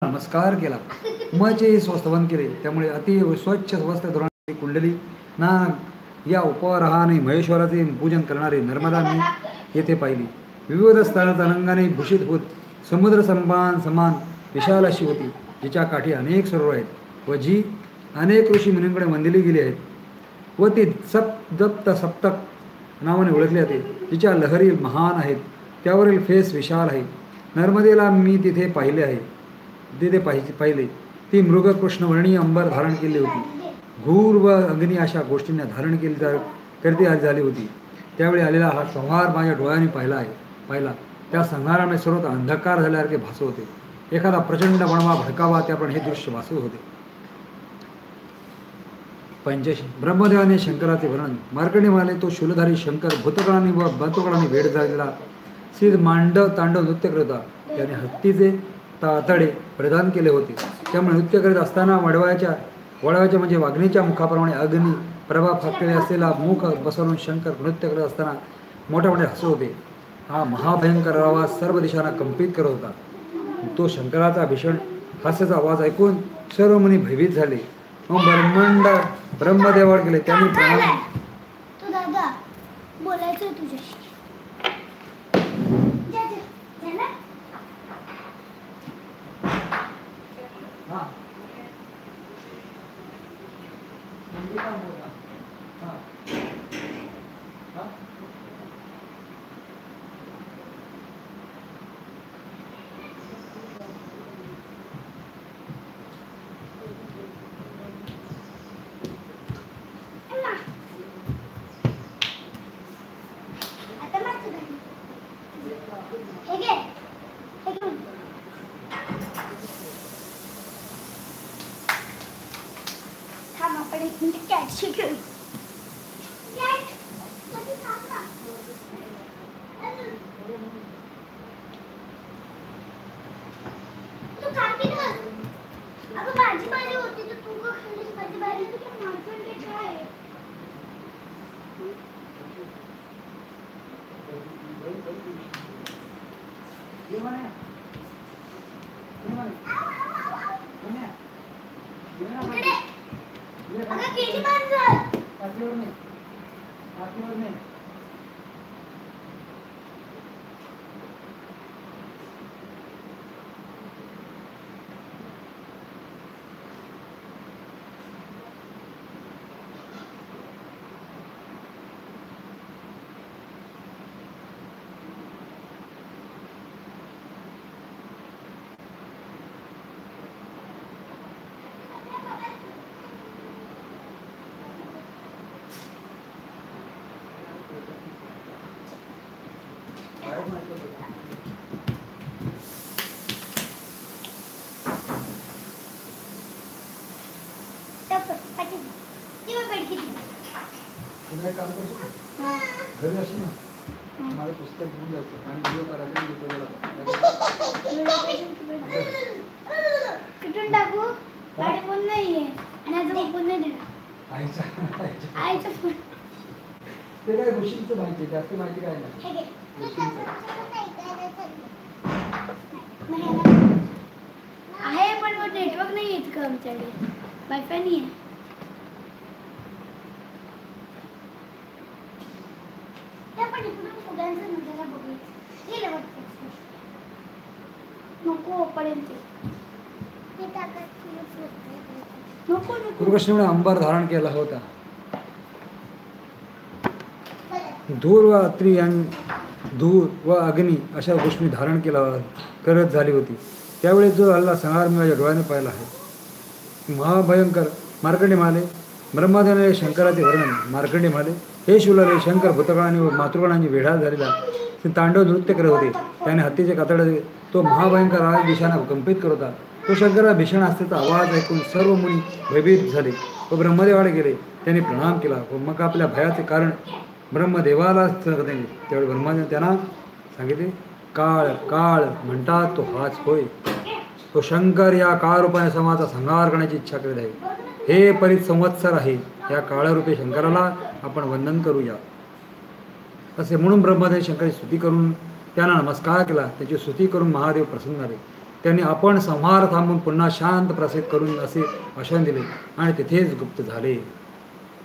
नमस्कार केला. मचे स्वस्तवन केले. त्यामुळे अति स्वच्छ वस्त्र धरणारी कुंडली नाग या उपहाराने महेश्वराचे पूजन करणारे नर्मदा मी येथे पाहिली. विविध स्थळात अनंगाने भूषित होत समुद्र समान विशाल अशी होती, जिच्या काठी अनेक सरोवर आहेत व जी अनेक ऋषी मुनींकडे वंदिली गेली आहेत व ती सप्तक नावाने ओळखली जाते. जिच्या लहरी महान आहेत, त्यावरील फेस विशाल आहे. नर्मदेला मी तिथे पाहिले आहे, पाहिले. ती मृग कृष्णवर्णीय अंबर धारण केली होती. घूर व अग्नी अशा गोष्टींना धारण करते झाली होती. त्यावेळी आलेला हा संहार माझ्या डोळ्यांनी पाहिला. त्या संहारामुळे सर्वत्र अंधकार झाल्यासारखे भासत होते. एखादा प्रचंड बनवा भडकावा त्याप्रमाणे हे दृश्य भासत होते. 85 ब्रह्मदेवाने शंकराचे वर्णन. मार्कंडेय म्हणाले, तो शूलधारी शंकर भूतगणांनी व बंतुगणांनी वेड झालेला सिद्ध तांडव नृत्य करत होता. त्याने हत्तीचे तातडे प्रदान केले होते. त्यामुळे नृत्य करीत असताना वळवाच्या म्हणजे वाघिणीच्या मुखाप्रमाणे अग्नी प्रभा फाकलेले असलेला मुख बसवून शंकर नृत्य करत असताना मोठे हसत होते. हा महाभयंकर आवाज सर्व दिशांना कंपित करत होता. तो शंकराचा भीषण हास्याचा आवाज ऐकून सर्व मुनी भयभीत झाले. मग ब्रह्मदेवावर गेले. त्यांनी प्रणाम. तो दादा बोलायचं तुझ्याशी. मला पुस्तक घेऊन जायचं आणि व्हिडिओ करायचं. कुठून टाकू? गाडी फोन नाहीये आणि आज फोन नाही देणार. आईचा फोन. ते काय गोष्टींचं माहिती, जास्त माहिती काय नाही. आहे पण नेटवर्क नाही येत का आमच्याकडे? वायफाय नाही आहे. कृष्णाने अंबर धारण केला होता. धूर व अग्नी अशा गोष्टी धारण करत झाली होती. त्यावेळी जो हल्ला संहार मी माझ्या डोळ्याने पाहिला आहे. महाभयंकर. मार्कंडेय म्हणाले, ब्रह्मदेवाने शंकराचे वर्णन. मार्कंडेय म्हणाले, हे शूलधारी शंकर भूतगणांनी व मातृगणांनी वेढा झालेला तांडव नृत्य करत होते. त्याने हत्तीचे कातडे तो महाभयंकर आवाज दिशांना कंपित करत होता. तो शंकराचा भीषण असल्याचा आवाज ऐकून सर्व मुनी भयभीत झाले व ब्रह्मदेवाकडे गेले. त्यांनी प्रणाम केला व मग आपल्या भयाचे कारण ब्रह्मदेवाला सांगितले. त्यावेळी ब्रह्मदेव त्यांना सांगितले, काळ म्हणतात तो हाच होय. तो शंकर या काळरूपाने समाचा संहार करण्याची इच्छा करीत आहे. हे परिसंवत्सर आहे. या काळरूपी शंकराला आपण वंदन करूया. असे म्हणून ब्रह्मदेव शंकराची स्तुती करून त्यांना नमस्कार केला. त्याची स्तुती करून महादेव प्रसन्न झाले. त्यांनी आपण संहार थांबून पुन्हा शांत प्रसिद्ध करून असे आश्वासन दिले आणि तिथेच गुप्त झाले.